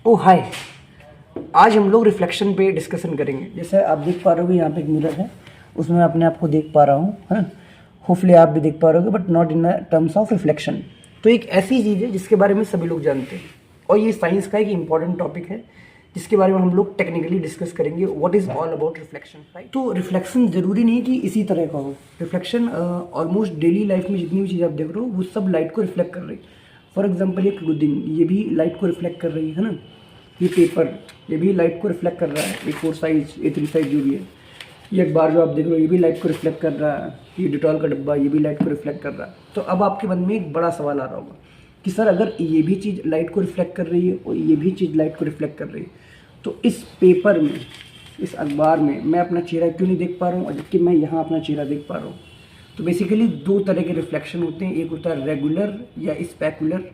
ओ हाय, आज हम लोग रिफ्लेक्शन पे डिस्कशन करेंगे। जैसे आप देख पा रहे हो यहाँ पे एक मिरर है, उसमें मैं अपने आप को देख पा रहा हूँ, है ना। होपफुली आप भी देख पा रहे हो, but not in terms of reflection. तो एक ऐसी चीज़ है जिसके बारे में सभी लोग जानते हैं, और ये साइंस का एक इंपॉर्टेंट टॉपिक है जिसके बारे में हम लोग टेक्निकली डिस्कस करेंगे। What is all about reflection, right. तो रिफ्लेक्शन ज़रूरी नहीं कि इसी तरह का हो। रिफ्लेक्शन ऑलमोस्ट डेली लाइफ में जितनी भी चीज़ आप देख रहे हो वो सब लाइट को रिफ्लेक्ट कर रही है। फॉर एग्जाम्पल ये क्लोथिंग, ये भी लाइट को रिफ्लेक्ट कर रही है ना। ये पेपर, ये भी लाइट को रिफ्लेक्ट कर रहा है। A4 साइज, A3 साइज जो भी है। ये अखबार जो आप देख रहे हो ये भी लाइट को रिफ्लेक्ट कर रहा है। ये डिटॉल का डब्बा, ये भी लाइट को रिफ्लेक्ट कर रहा है। तो अब आपके मन में एक बड़ा सवाल आ रहा होगा कि सर अगर ये भी चीज़ लाइट को रिफ्लेक्ट कर रही है और ये भी चीज़ लाइट को रिफ्लेक्ट कर रही है, तो इस पेपर में, इस अखबार में मैं अपना चेहरा क्यों नहीं देख पा रहा हूँ, और जबकि मैं यहाँ अपना चेहरा देख पा रहा हूँ। तो बेसिकली दो तरह के रिफ्लेक्शन होते हैं, एक होता है रेगुलर या स्पेकुलर,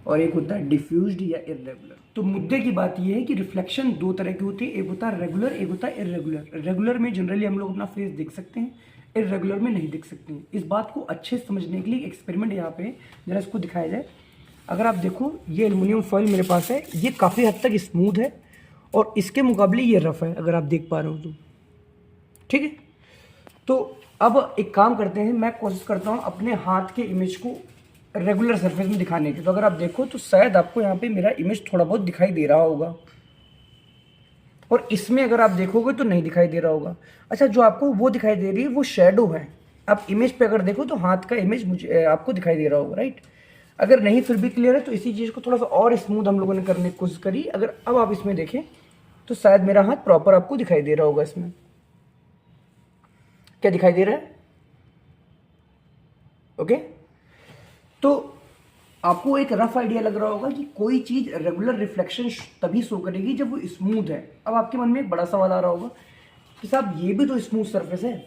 और एक होता है डिफ्यूज्ड या इरेगुलर। तो मुद्दे की बात यह है कि रिफ्लेक्शन दो तरह की होती है, एक होता है रेगुलर, एक होता है इरेगुलर। रेगुलर में जनरली हम लोग अपना फेस देख सकते हैं, इरेगुलर में नहीं देख सकते हैं। इस बात को अच्छे से समझने के लिए एक्सपेरिमेंट यहाँ पे जरा इसको दिखाया जाए। अगर आप देखो, ये एल्युमिनियम फॉइल मेरे पास है, ये काफ़ी हद तक स्मूथ है और इसके मुकाबले ये रफ है, अगर आप देख पा रहे हो तो। ठीक है, तो अब एक काम करते हैं, मैं कोशिश करता हूँ अपने हाथ के इमेज को रेगुलर सरफेस में दिखाने की। तो अगर आप देखो तो शायद आपको यहाँ पे मेरा इमेज थोड़ा बहुत दिखाई दे रहा होगा, और इसमें अगर आप देखोगे तो नहीं दिखाई दे रहा होगा। अच्छा, जो आपको वो दिखाई दे रही है वो शेडो है। आप इमेज पे अगर देखो तो हाथ का इमेज मुझे आपको दिखाई दे रहा होगा, राइट। अगर नहीं फिर भी क्लियर है तो इसी चीज़ को थोड़ा सा और स्मूथ हम लोगों ने करने की कोशिश करी। अगर अब आप इसमें देखें तो शायद मेरा हाथ प्रॉपर आपको दिखाई दे रहा होगा। इसमें क्या दिखाई दे रहा है? ओके, तो आपको एक रफ आइडिया लग रहा होगा कि कोई चीज़ रेगुलर रिफ्लेक्शन तभी शो करेगी जब वो स्मूथ है। अब आपके मन में एक बड़ा सवाल आ रहा होगा कि साहब ये भी तो स्मूथ सरफेस है,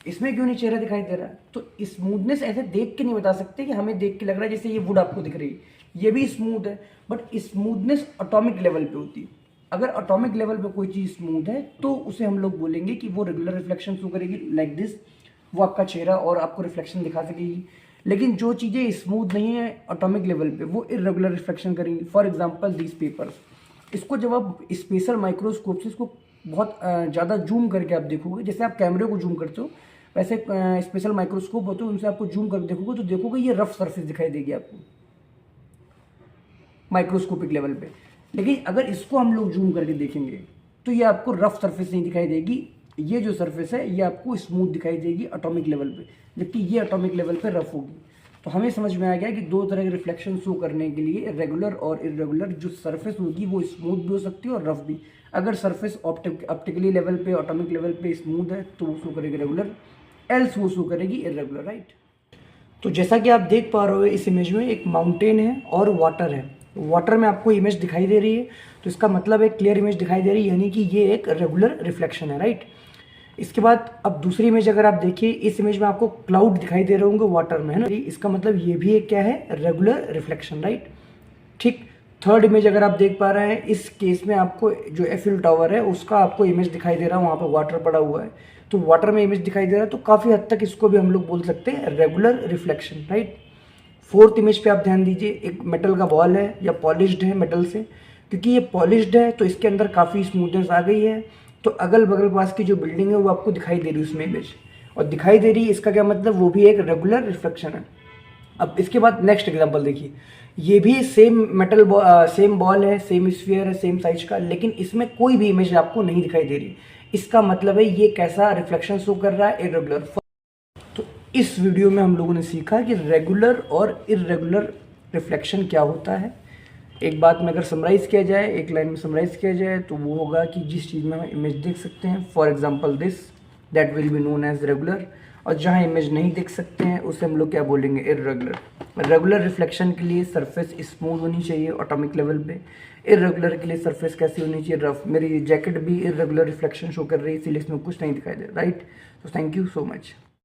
इसमें क्यों नहीं चेहरा दिखाई दे रहा है? तो स्मूथनेस ऐसे देख के नहीं बता सकते कि हमें देख के लग रहा है जैसे ये वुड आपको दिख रही है। ये भी स्मूथ है, बट स्मूथनेस एटॉमिक लेवल पे होती है। अगर एटॉमिक लेवल पे कोई चीज़ स्मूथ है तो उसे हम लोग बोलेंगे कि वो रेगुलर रिफ्लेक्शन शो करेगी, लाइक दिस। वो आपका चेहरा और आपको रिफ्लेक्शन दिखा सकेगी। लेकिन जो चीज़ें स्मूथ नहीं है एटॉमिक लेवल पे, वो इरेगुलर रिफ्लेक्शन करेंगी। फॉर एग्जांपल दिस पेपर्स, इसको जब आप स्पेशल माइक्रोस्कोप से इसको बहुत ज़्यादा जूम करके आप देखोगे, जैसे आप कैमरे को जूम करते हो वैसे स्पेशल माइक्रोस्कोप होते हैं, उनसे आपको जूम कर देखोगे तो देखोगे ये रफ सरफेस दिखाई देगी आपको माइक्रोस्कोपिक लेवल पे। लेकिन अगर इसको हम लोग जूम करके देखेंगे तो ये आपको रफ सरफेस नहीं दिखाई देगी। ये जो सरफेस है ये आपको स्मूथ दिखाई देगी एटॉमिक लेवल पे, जबकि ये एटॉमिक लेवल पे रफ होगी। तो हमें समझ में आ गया कि दो तरह के रिफ्लेक्शन शो करने के लिए रेगुलर और इरेगुलर, जो सरफेस होगी वो स्मूथ भी हो सकती है और रफ भी। अगर सरफेस ऑप्टिकली लेवल पे, एटॉमिक लेवल पे स्मूथ है तो वो शो करेगी रेगुलर, एल्स वो शो करेगी इरेगुलर, राइट। तो जैसा कि आप देख पा रहे हो इस इमेज में एक माउंटेन है और वाटर है। वाटर में आपको इमेज दिखाई दे रही है तो इसका मतलब एक क्लियर इमेज दिखाई दे रही है, यानी कि ये एक रेगुलर रिफ्लेक्शन है, राइट। इसके बाद अब दूसरी इमेज अगर आप देखिए, इस इमेज में आपको क्लाउड दिखाई दे रहे होंगे वाटर में, है ना। इसका मतलब ये भी एक क्या है, रेगुलर रिफ्लेक्शन, राइट। ठीक, थर्ड इमेज अगर आप देख पा रहे हैं, इस केस में आपको जो एफिल टावर है उसका आपको इमेज दिखाई दे रहा है, वहाँ पर वाटर पड़ा हुआ है तो वाटर में इमेज दिखाई दे रहा है। तो काफ़ी हद तक इसको भी हम लोग बोल सकते हैं regular reflection, right. Fourth image पे आप ध्यान दीजिए, एक मेटल का बॉल है या पॉलिश्ड है मेटल से, क्योंकि ये पॉलिश्ड है तो इसके अंदर काफ़ी स्मूथनेस आ गई है। तो अगल बगल पास की जो बिल्डिंग है वो आपको दिखाई दे रही है उसमें इमेज, और दिखाई दे रही है, इसका क्या मतलब, वो भी एक रेगुलर रिफ्लेक्शन है। अब इसके बाद नेक्स्ट एग्जांपल देखिए, ये भी सेम मेटल सेम बॉल है, सेम स्फीयर है, सेम साइज का, लेकिन इसमें कोई भी इमेज आपको नहीं दिखाई दे रही। इसका मतलब है ये कैसा रिफ्लेक्शन शो कर रहा है, इरेगुलर। तो इस वीडियो में हम लोगों ने सीखा कि रेगुलर और इरेगुलर रिफ्लेक्शन क्या होता है। एक बात में अगर समराइज़ किया जाए, एक लाइन में समराइज़ किया जाए तो वो होगा कि जिस चीज़ में हम इमेज देख सकते हैं, for example this, that will be known as regular. और जहाँ इमेज नहीं देख सकते हैं उसे हम लोग क्या बोलेंगे, इरेगुलर। रेगुलर रिफ्लेक्शन के लिए सरफेस स्मूथ होनी चाहिए एटॉमिक लेवल पे, इरेगुलर के लिए सरफेस कैसी होनी चाहिए, रफ। मेरी जैकेट भी इरेगुलर रिफ्लेक्शन शो कर रही है, इसीलिए इसमें कुछ नहीं दिखाई दे रहा, राइट। तो थैंक यू सो मच।